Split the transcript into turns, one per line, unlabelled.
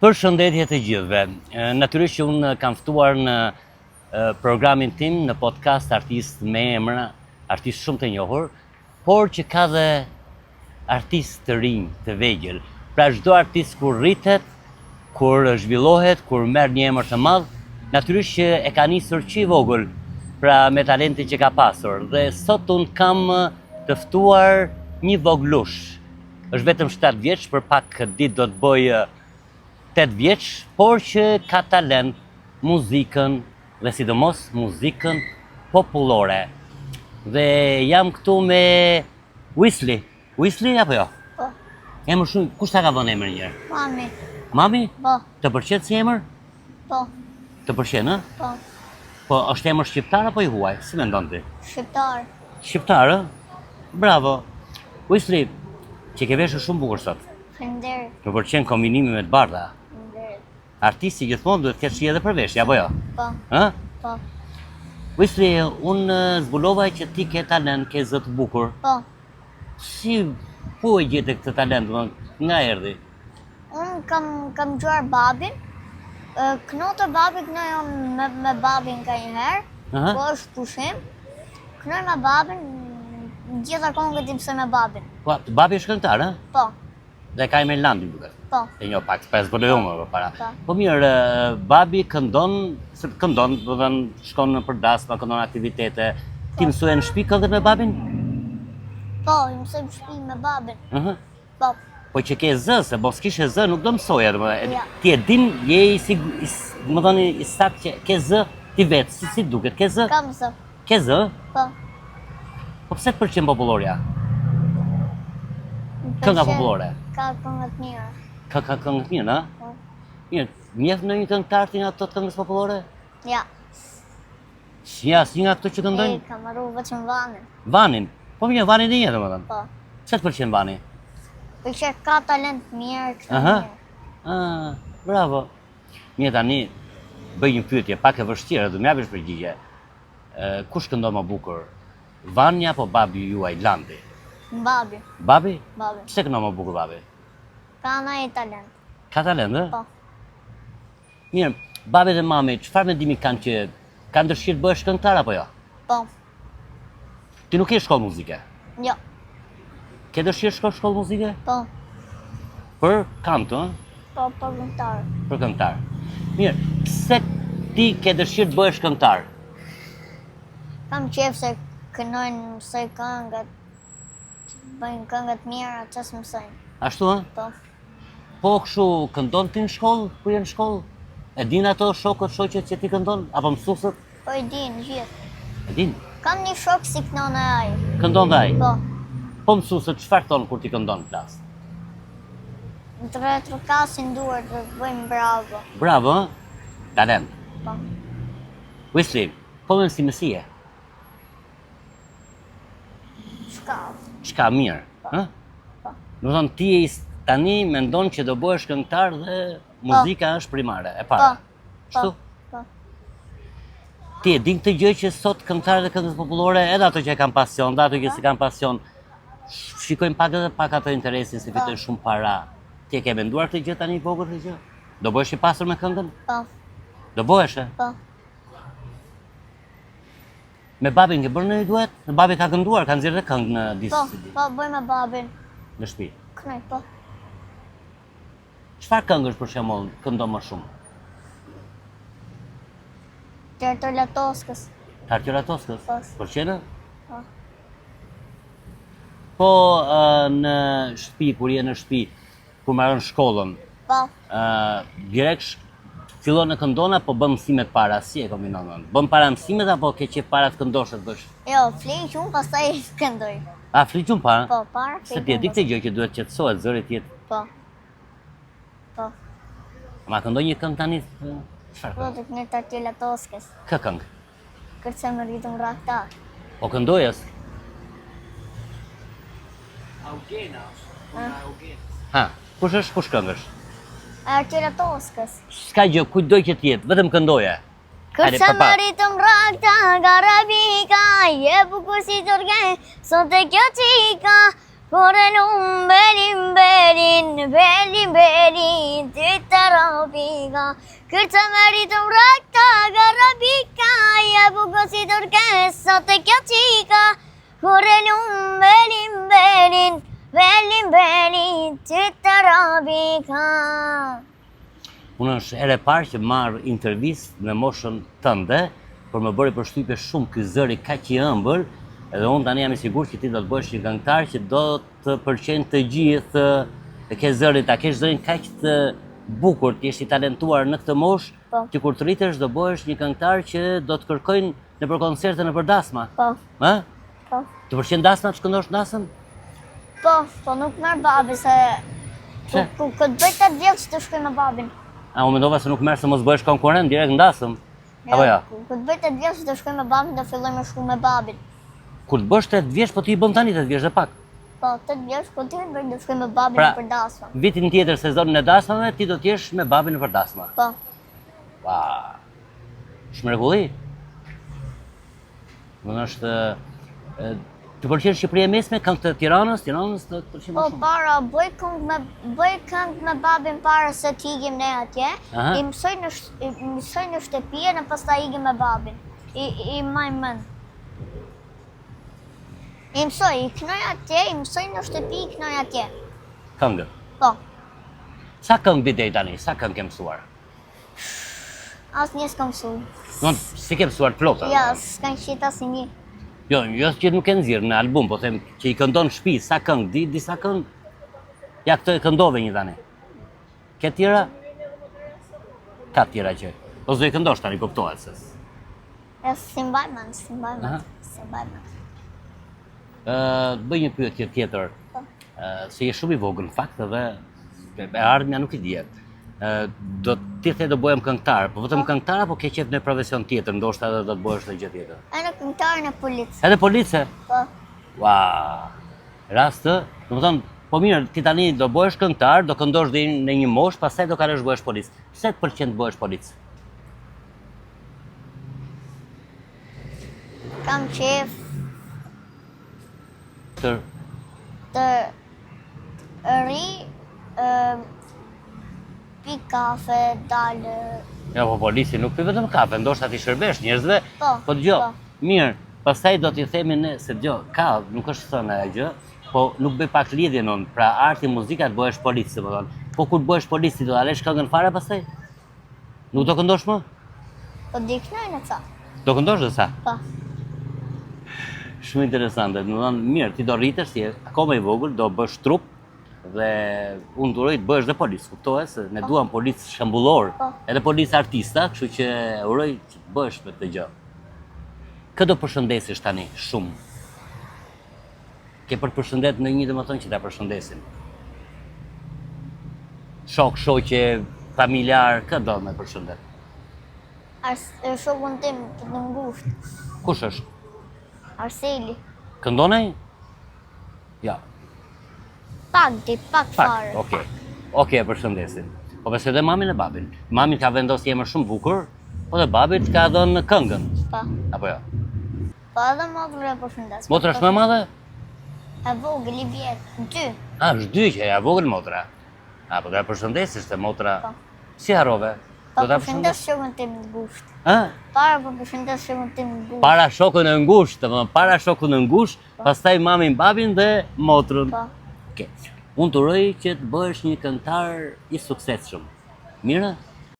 Përshëndetje të gjithëve. Natyrisht që unë kam ftuar në programin tim, në podcast artist me emra, artist shumë të njohur, por që ka dhe artist të rinj, të vegjël. Pra çdo artist kur rritet, kur zhvillohet, kur merr një emër të madh, natyrisht që e ka nisur që i vogël, pra me talentin që ka pasur. Dhe sot unë kam të ftuar një voglush. Është vetëm 7 vjeç, për pak ditë do të bëj 8 vjeç, por që ka talent muzikën dhe sidomos muzikën popullore. Dhe jam këtu me Wesley. Wesley apo jo?
Po.
Emër shumë, kush ta ka vënë emrin njëherë?
Mami.
Mami?
Po.
Të pëlqen si emër?
Po.
Të pëlqen, ë?
Po.
Po është emër shqiptar apo i huaj? Si mendon ti?
Shqiptar.
Shqiptar, ë? Bravo. Wesley, që ke veshur shumë bukur sot.
Faleminderit.
Më pëlqen kombinimi me të bardha.
Faleminderit.
Artisti gjithmonë duhet të ketë shije edhe për veshje, apo jo?
Po.
Ë?
Po.
Wesley, unë zbulova që ti ke talent, ke zë të bukur.
Po.
Si, ku e gjete këtë talent, nga erdhi?
Unë kam gjuar babin. Knotë babi kënoj me babin ka njëherë.
Aha.
Po është pushim. Kënoj me babin, gjitha kongët i mësoj me babin.
Po, babi është këngëtar, ë?
Po.
Dhe ka i me Landi, duket.
Po.
E njo pak, s'pa e zbuloj unë më para.
Po.
Po mirë, babi këndon, do të thënë shkon në përdasma, këndon aktivitete. Ti mësuje në shtëpi këngët me babin?
Po, i mësoj në shtëpi me babin.
Ëh.
Po.
Po që ke zë, se po s'kishe zë, nuk do mësoja,
Ja.
ti e din, je më thoni i sakt që ke zë ti vetë, si duket, ke zë?
Kam zë.
Ke zë?
Po.
Po pse të pëlqen populloria?
Më
Kënga
pëlqen.
popullore.
Ka këngët mira.
Ka këngë mirë, na?
Po.
Mirë, njeh në një këngëtar ti nga ato të këngës popullore?
Ja.
Si asnjë nga ato që këndojnë?
Kam marrë vetëm Vanin.
Vanin. Po mirë, Vanin e një domethënë.
Po.
Pse të pëlqen Vani?
Pëlqen ka talent mirë këtë
Aha.
mirë.
Ah, bravo. Mirë tani, bëj një pyetje pak e vështirë, do më japësh përgjigje. Kush këndon më bukur? Vani apo babi juaj Landi?
Babi.
Babi?
Babi.
Pse këndon më bukur babi?
Ka ndonjë talent.
Ka talent, ë?
Po.
Mirë, babi dhe mami, çfarë mendimi kanë që kanë dëshirë të bëhesh këngëtar apo jo?
Po.
Ti nuk ke shkollë muzike.
Jo.
Ke dëshirë shkollë shkollë muzike?
Po.
Për kanto, ë?
Po, po këngëtar.
Për këngëtar. Mirë, pse ti ke dëshirë të bëhesh këngëtar?
Kam qef se kënojnë mësoj këngët. Bëjnë këngët mira, që s'mësojnë.
Ashtu, ë?
Po.
Po kështu këndon ti në shkollë, kur je në shkollë? E din ato shokët, shoqet që ti këndon, apo mësuesët?
Po i din, gjithë.
E din.
Kam një shok si kënon e ai.
Këndon dhe ai.
Po.
Po mësuesët çfarë thon kur ti këndon në klasë?
Në të retrokasin duar të bëjmë bravo.
Bravo, ë? Talent.
Po.
Wesley, po më si mësie.
Shka.
Çka mirë, ë?
Po.
Do të thonë ti tani mendon që do bëhesh këngëtar dhe muzika është primare, e para.
Po.
Kështu?
Po.
Ti e din këtë gjë që sot këngëtarët e këngës popullore, edhe ato që e kanë pasion, dhe ato që s'e kanë pasion, shikojnë pak edhe pak ato interesin se fitojnë shumë para. Ti e ke menduar këtë gjë tani vogël këtë gjë? Do bëhesh i pasur me këngën?
Po.
Do bëhesh, e?
Po.
Me babin ke bërë në duet? Babi ka kënduar, ka nxjerrë dhe këngë në
Po.
disë
Po, bëjmë me babin.
në shtëpi.
Kënoj, po.
Çfarë këngësh për shembull këndon më shumë?
Teatër Latoskës.
Tartjora Toskës?
Po.
Pëlqen?
Po.
Po në shtëpi, kur je në shtëpi, kur mbaron shkollën,
Po.
direkt fillon në këndon apo bën mësimet para, si e kombinon? Bën para mësimet apo ke qef para të këndosh të bësh?
Jo, flej unë, pastaj këndoj.
A fliqun para?
Po, para
Se ti e di këtë gjë që duhet qetësohet zëri ti.
Po. Po.
Ma këndoj një këngë tani? Çfarë?
Po, të kënoj Teatër Latoskës.
Kë këngë?
Kërse më rritëm rakta.
O këndojes? Ha, kush është, kush këngësh?
Teatër Latoskës.
S'ka gjë, kujtdoj që t'jetë, vetëm këndoje. Hajde,
Kërse më
papa.
rritëm rakta, garabika, je bukur si dorgen, sot e kjo qika, por e lumë belin, belin, belin, belin, ty të Arabika, kërca meritum rakta Arabika, ja bugosit orkesa të kjo qika, kurelum belin, belin, qytë Arabika.
Unë është ere parë që marrë intervistë në moshën tënde, por më bëri përshtypje shumë ky zëri kaq i ëmbël, edhe unë tani jam i sigurt që ti do të bëhesh një këngëtar që do të pëlqejnë të gjithë, e ke zërin, ta kesh zërin kaq të bukur, ti je i talentuar në këtë moshë,
Po.
që kur të rritesh do bëhesh një këngëtar që do të kërkojnë nëpër koncerte nëpër dasma.
Po,
Ë?
po.
Të pëlqen dasma, të shkëndosh dasëm?
Po nuk merr babi se
Pse?
këtë bëj 8 vjeç të shkoj me babin.
A, unë mendova se nuk merr se mos bëhesh konkurrent direkt në dasëm. Apo ja?
Këtë bëj 8 vjeç të shkoj me babin do filloj me shku me babin.
Kur të bësh 8 vjeç, po ti i bën tani 8 vjeç dhe pak.
Po, 8 vjeç po ti bëj do shkoj me babin
Pra,
për dasma.
Vitin tjetër sezonin e dasmave, ti do t'jesh me babin nëpër dasma.
Po.
Ua, shmrekulli. Më është, të pëlqen Shqipëria e Mesme, këngë të Tiranës të pëlqen
Po,
më shumë.
para bëj këngë me babin para se t'igim ne atje.
Aha.
I mësoj në shtëpi e pastaj igim me babin. I maj mend. I mësoj, i knoj atje, i mësoj në shtëpi, i knoj atje.
Këngë.
Po,
Sa këngë bidej tani, sa këngë ke mësuar?
asë një s'kam mësuj.
Si ke mësuar të plota?
Ja, s'kam qita si një.
Jo që nuk e nxirr në album, po them që i këndon në shtëpi, sa këngë, disa këngë? Ja, këtë e këndove një tani. Ke tjera? Ka tjera që. Ose do i këndosh tani, kuptohet se.
E si mbaj mend,
Aha.
si mbaj mend.
Të bëj një pyetje tjetër. Se je shumë i vogël në fakt edhe e ardhmja nuk i dihet. Do ti the do bëhem këngëtar, po vetëm këngëtar apo ke qef në profesion tjetër, ndoshta edhe do të bëhesh në gjë tjetër.
E në këngëtarën e policë.
Edhe police.
Po,
Ua. Rast, domethënë, po mirë, ti tani do bëhesh këngëtar, do këndosh deri në një moshë, pastaj do kalosh bëhesh polic. Pse të pëlqen të bëhesh polic?
kam qef
Tër,
të ri, pi kafe, dalë.
ja po polici nuk pi vetëm kafe, ndoshta ti shërbesh njerëzve.
Po,
Po dëgjoj,
po.
mirë, pastaj do t'i themi ne se dëgjoj, nuk është thënë ajo gjë, po nuk bëj pak lidhje non, pra arti muzika të bëhesh polic, domethënë. Po kur të bëhesh polic ti do ta lësh këngën fare pastaj? Nuk do këndosh më?
Po di knoj në ca.
Do këndosh dhe sa?
Po,
Shumë interesante, domethënë mirë, ti do rritesh, si je akoma i vogël, do bësh trup dhe unë duroj të bëhesh dhe polic, kuptohet se ne duam polic shembullor,
Po.
edhe polic artista, kështu që uroj që të bëhesh me këtë gjë. Kë do përshëndesish tani shumë? Ke për të përshëndet në një domethënë që ta përshëndesim. Shok, shoqe, familjar, kë do me përshëndet?
shokun tim të në ngusht.
Kush është?
Arseli.
Këndonej? Ja.
Pak fare.
Okej. Okej, e përshëndesim. Po besoj dhe mamin e babin. Mamin ka vendosur emër shumë bukur, po dhe babit ka dhënë këngën.
Po,
Apo jo?
po edhe motrën e përshëndes.
Motra është më e madhe?
E vogël i vjet, 2.
Është dy që ja vogël motra. Po do ta përshëndesish te motra.
Po.
Si harrove?
Po
Do ta
përshëndes
përshëndes?
shokun tim në ngusht.
Ë?
Para po përshëndes shokun tim në ngusht.
Para shokun e ngushtë, domethënë para shokun e ngushtë, pastaj mamin, babin dhe motrën.
Po.
Okej. Unë të uroj që të bëhesh një këngëtar i suksesshëm. Mirë?